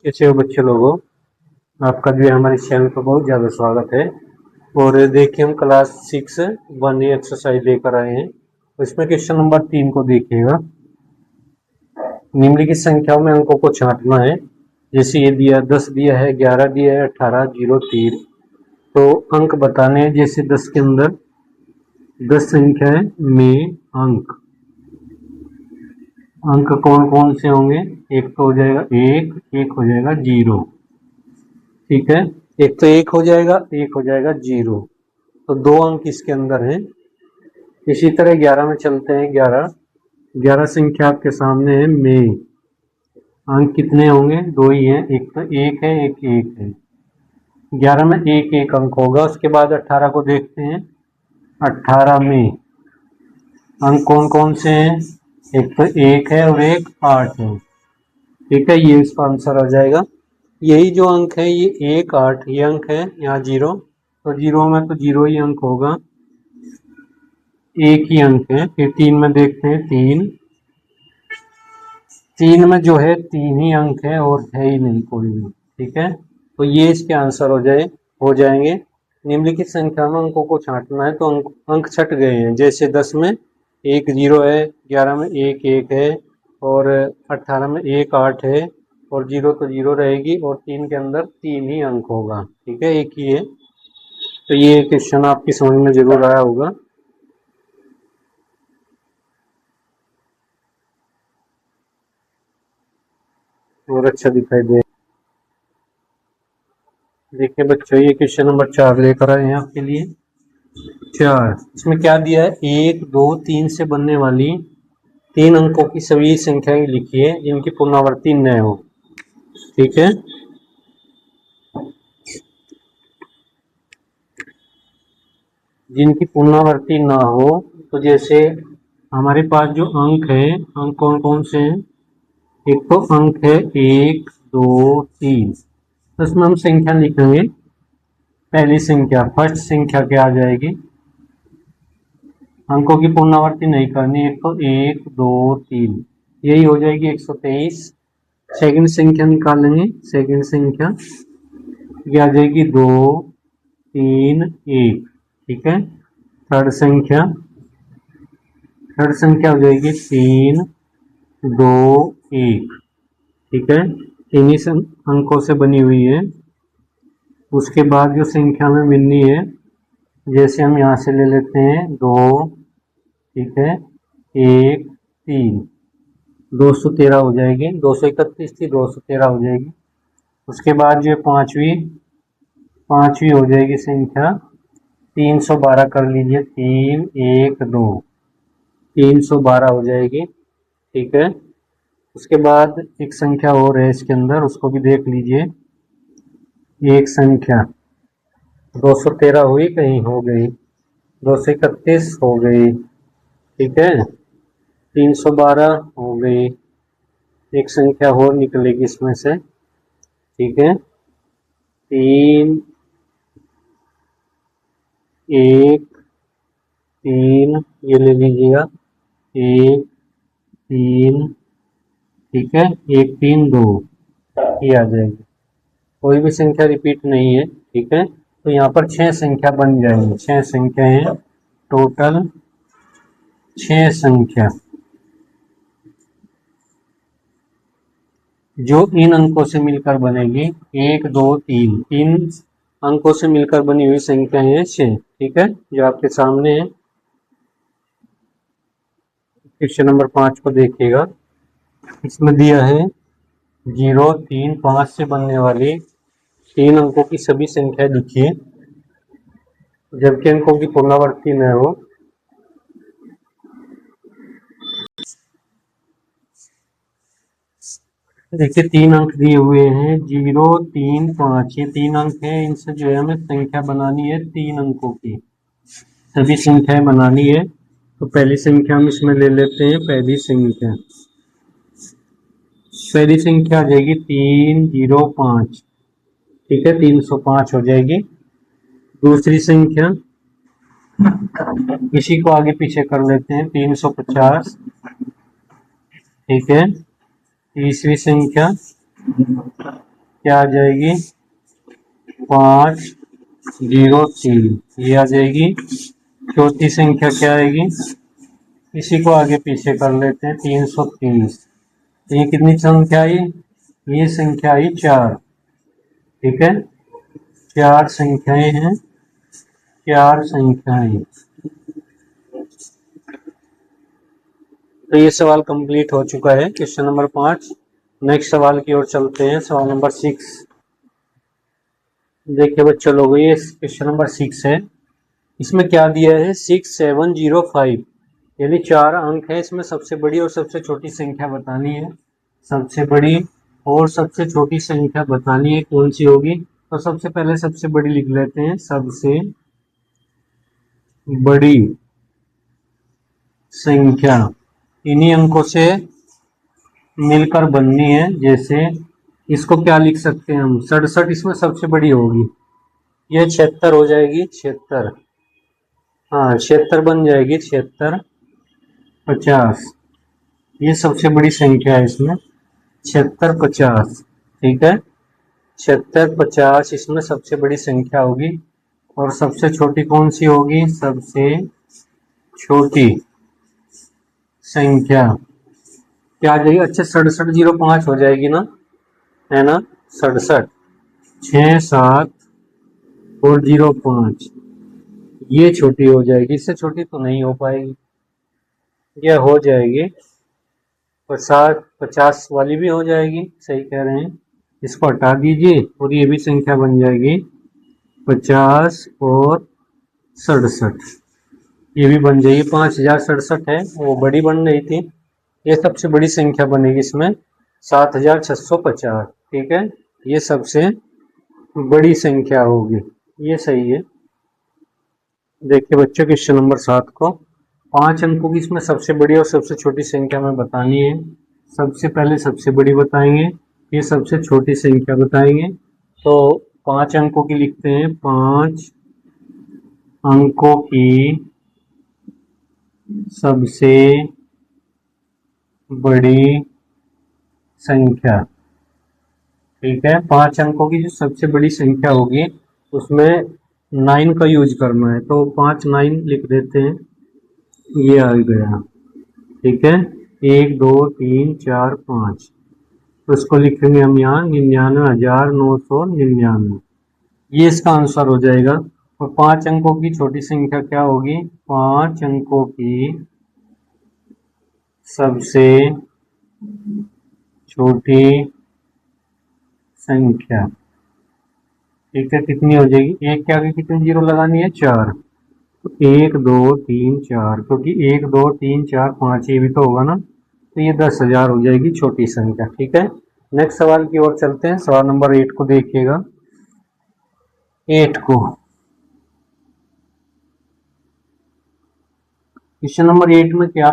कैसे हो बच्चे लोगों। आपका जो है हमारे चैनल पर बहुत ज़्यादा स्वागत है। और देखिए हम क्लास 6 1 एक्सरसाइज लेकर आए हैं। इसमें क्वेश्चन नंबर 3 को देखिएगा। निम्नलिखित संख्याओं में अंकों को छांटना है। जैसे ये दिया 10 दिया है, 11 दिया है, 18, 0, 3। तो अंक बताने हैं। जैसे 10 के अंदर 10 संख्या है में अंक कौन कौन से होंगे। एक तो हो जाएगा 1, एक हो जाएगा 0। ठीक है, एक तो 1 हो जाएगा, एक हो जाएगा 0। तो 2 अंक इसके अंदर हैं। इसी तरह 11 में चलते हैं। 11 संख्या आपके सामने है में। अंक कितने होंगे? 2 ही हैं। एक तो 1 है, एक 1 है। 11 में एक एक अंक होगा। उसके बाद 18 को देखते हैं। 18 में अंक कौन कौन से हैं? एक तो 1 है और एक 8 है। ठीक है, ये इसका आंसर आ जाएगा। यही जो अंक है ये 1, 8 ये अंक है। यहाँ 0, तो 0 में तो 0 ही अंक होगा, एक ही अंक है। फिर 3 में देखते हैं। 3 में जो है 3 ही अंक है और है ही नहीं कोई भी। ठीक है, तो ये इसके आंसर हो जाएंगे। निम्नलिखित संख्या में अंकों को छांटना है। तो अंक छट गए हैं। जैसे 10 में 1 0 है, 11 में 1 1 है, और 18 में 1 8 है, और 0 तो 0 रहेगी, और 3 के अंदर 3 ही अंक होगा। ठीक है, एक ही है। तो ये क्वेश्चन आपकी समझ में जरूर आया होगा। और अच्छा दिखाई दे। देखिए बच्चों, ये क्वेश्चन नंबर 4 लेकर आए हैं आपके लिए। 4 इसमें क्या दिया है? 1 2 3 से बनने वाली 3 अंकों की सभी संख्याएं लिखिए जिनकी पुनरावृत्ति न हो। ठीक है, जिनकी पुनरावृत्ति ना हो। तो जैसे हमारे पास जो अंक है, अंक कौन कौन से हैं? एक तो अंक है 1 2 3। तो इसमें हम संख्या लिखेंगे। पहली संख्या, फर्स्ट संख्या क्या आ जाएगी? अंकों की पुनरावृत्ति नहीं करनी। एक तो 1 2 3, यही हो जाएगी 123। सेकंड संख्या निकालेंगे। सेकंड संख्या ये आ जाएगी 2 3 1। ठीक है, थर्ड संख्या हो जाएगी 3 2 1। ठीक है, इन्हीं अंकों से बनी हुई है। उसके बाद जो संख्या में मिलनी है, जैसे हम यहाँ से ले लेते हैं 2, ठीक है, 1 3, 213 हो जाएगी। 231 थी, 213 हो जाएगी। उसके बाद जो पांचवी हो जाएगी संख्या 312 कर लीजिए। 3 1 2, 312 हो जाएगी। ठीक है, उसके बाद एक संख्या और है इसके अंदर, उसको भी देख लीजिए। एक संख्या 213 हुई, कहीं हो गई, 231 हो गई। ठीक है, 312 हो गई। एक संख्या और निकलेगी इसमें से। ठीक है, 3 1 3 ये ले लीजिएगा। 1 3, ठीक है, 1 3 2 ये आ जाएगी। कोई भी संख्या रिपीट नहीं है। ठीक है, तो यहाँ पर 6 संख्या बन जाएंगी। 6 संख्या है टोटल, 6 संख्या जो इन अंकों से मिलकर बनेगी। 1 2 3, 3 अंकों से मिलकर बनी हुई संख्या है 6। ठीक है, जो आपके सामने है। क्वेश्चन नंबर 5 को देखिएगा। इसमें दिया है 0 3 5 से बनने वाली 3 अंकों की सभी संख्या लिखिए जबकि अंकों की पुनरावृत्ति न हो। देखिए 3 अंक दिए हुए हैं, 0 3 5, ये 3 अंक है। इनसे जो है हमें संख्या बनानी है 3 अंकों की, सभी संख्याएं बनानी है। तो पहली संख्या हम इसमें ले लेते हैं। पहली संख्या आ जाएगी 3 0 5। ठीक है, 305 हो जाएगी। दूसरी संख्या इसी को आगे पीछे कर लेते हैं, 350। ठीक है, तीसरी संख्या क्या आ जाएगी 503, ये आ जाएगी। चौथी संख्या क्या आएगी, इसी को आगे पीछे कर लेते हैं, 330। तो ये कितनी संख्या आई, ये संख्या आई 4। ठीक है, 4 संख्याएं हैं, 4 संख्याएं। तो ये सवाल कंप्लीट हो चुका है, क्वेश्चन नंबर 5। नेक्स्ट सवाल की ओर चलते हैं, सवाल नंबर 6। देखिए बच्चों लोगों, ये क्वेश्चन नंबर 6 है। इसमें क्या दिया है, 6705, यानी 4 अंक है। इसमें सबसे बड़ी और सबसे छोटी संख्या बतानी है। सबसे बड़ी और सबसे छोटी संख्या बतानी है, कौन सी होगी। तो सबसे पहले सबसे बड़ी लिख लेते हैं, सबसे बड़ी संख्या इन्हीं अंकों से मिलकर बननी है। जैसे इसको क्या लिख सकते हैं हम, 67 इसमें सबसे बड़ी होगी, ये 76 हो जाएगी, 76। हाँ 76 बन जाएगी, 76, 50, ये सबसे बड़ी संख्या है इसमें, 76, 50। ठीक है, 76, 50 इसमें सबसे बड़ी संख्या होगी। और सबसे छोटी कौन सी होगी, सबसे छोटी संख्या क्या आ जाएगी, अच्छा 6705 हो जाएगी ना, है ना। 67, 6, 7 और 05, ये छोटी हो जाएगी, इससे छोटी तो नहीं हो पाएगी, ये हो जाएगी। और 7, 50 वाली भी हो जाएगी, सही कह रहे हैं। इसको हटा दीजिए और ये भी संख्या बन जाएगी 50 और 67, ये भी बन जाएगी। 5067 है, वो बड़ी बन रही थी, ये सबसे बड़ी संख्या बनेगी इसमें 7650। ठीक है, ये सबसे बड़ी संख्या होगी, ये सही है। देखिए बच्चों, क्वेश्चन नंबर 7 को 5 अंकों की इसमें सबसे बड़ी और सबसे छोटी संख्या में बतानी है। सबसे पहले सबसे बड़ी बताएंगे, ये सबसे छोटी संख्या बताएंगे। तो 5 अंकों की लिखते हैं, 5 अंकों की सबसे बड़ी संख्या। ठीक है, 5 अंकों की जो सबसे बड़ी संख्या होगी उसमें 9 का यूज करना है, तो 5 9 लिख देते हैं, ये आ गया। ठीक है, 1 2 3 4 5, तो इसको लिखेंगे हम यहाँ 99,999, ये इसका आंसर हो जाएगा। और 5 अंकों की छोटी संख्या क्या होगी, 5 अंकों की सबसे छोटी संख्या। ठीक है, कितनी हो जाएगी, एक के आगे कितनी जीरो लगानी है, 4। तो 1 2 3 4, क्योंकि 1 2 3 4 5 ये भी तो होगा ना, तो ये 10,000 हो जाएगी छोटी संख्या। ठीक है, नेक्स्ट सवाल की ओर चलते हैं, सवाल नंबर 8 को देखिएगा। 8 को क्वेश्चन नंबर 8 में क्या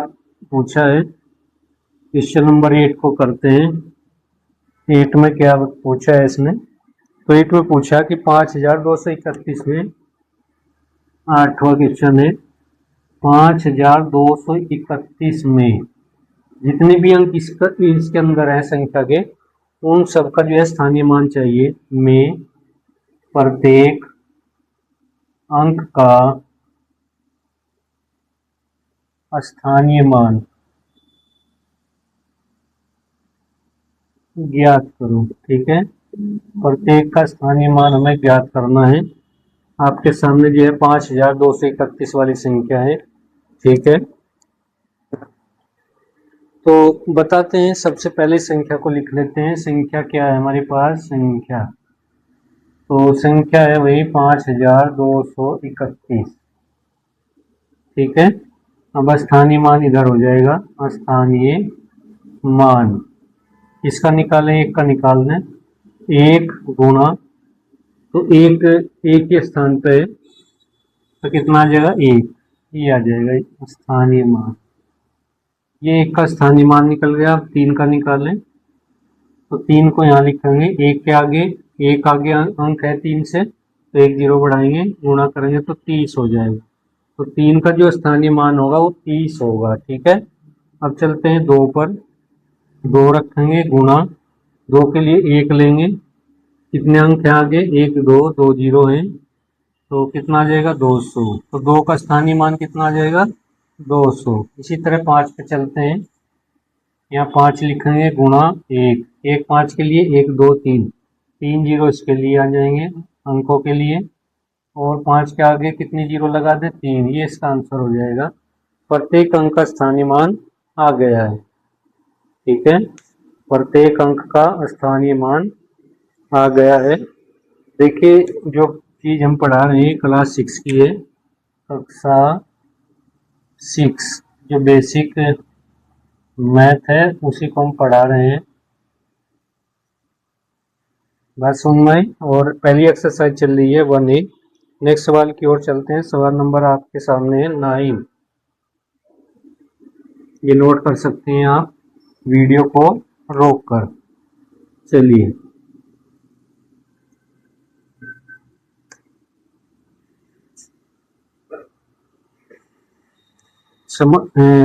पूछा है, क्वेश्चन नंबर 8 को करते हैं। 8 में क्या पूछा है इसने, तो 8 में पूछा कि 5231 में, 8वां क्वेश्चन है, 5231 में जितने भी अंक इसके अंदर है संख्या के, उन सबका जो है स्थानीय मान चाहिए। में प्रत्येक अंक का स्थानीय मान ज्ञात करो। ठीक है, प्रत्येक का स्थानीय मान हमें ज्ञात करना है। आपके सामने जो है 5231 वाली संख्या है। ठीक है, तो बताते हैं, सबसे पहले संख्या को लिख लेते हैं। संख्या क्या है हमारे पास, संख्या तो संख्या है वही 5231। ठीक है, अब स्थानीय मान इधर हो जाएगा, स्थानीय मान इसका निकालें, एक का निकालना, 1 गुणा, तो एक के स्थान पे है, तो कितना आ जाएगा, 1, ये आ जाएगा स्थानीय मान। ये 1 का स्थानीय मान निकल गया। अब 3 का निकालें, तो 3 को यहाँ लिखेंगे, 1 के आगे, 1 आगे अंक है 3 से, तो 1 0 बढ़ाएंगे, गुणा करेंगे तो 30 हो जाएगा। तो 3 का जो स्थानीय मान होगा वो 30 होगा। ठीक है, अब चलते हैं 2 पर, 2 रखेंगे, गुणा, 2 के लिए 1 लेंगे, कितने अंक हैं आगे, 1 2 2 जीरो हैं, तो कितना आ जाएगा 200। तो 2 का स्थानीय मान कितना आ जाएगा 200। इसी तरह 5 पे चलते हैं, यहाँ 5 लिखेंगे गुणा 1, 1 5 के लिए 1 2 3, 3 जीरो इसके लिए आ जाएंगे अंकों के लिए, और 5 के आगे कितनी जीरो लगा दें 3, ये इसका आंसर हो जाएगा। प्रत्येक अंक का स्थानीय मान आ गया है। ठीक है, प्रत्येक अंक का स्थानीय मान आ गया है। देखिए जो चीज हम पढ़ा रहे हैं क्लास 6 की है, कक्षा 6, जो बेसिक मैथ है उसी को हम पढ़ा रहे हैं। बात सुन रहे हैं, और पहली एक्सरसाइज चल रही है 1A। नेक्स्ट सवाल की ओर चलते हैं। सवाल नंबर आपके सामने है 9, ये नोट कर सकते हैं आप वीडियो को रोक कर। चलिए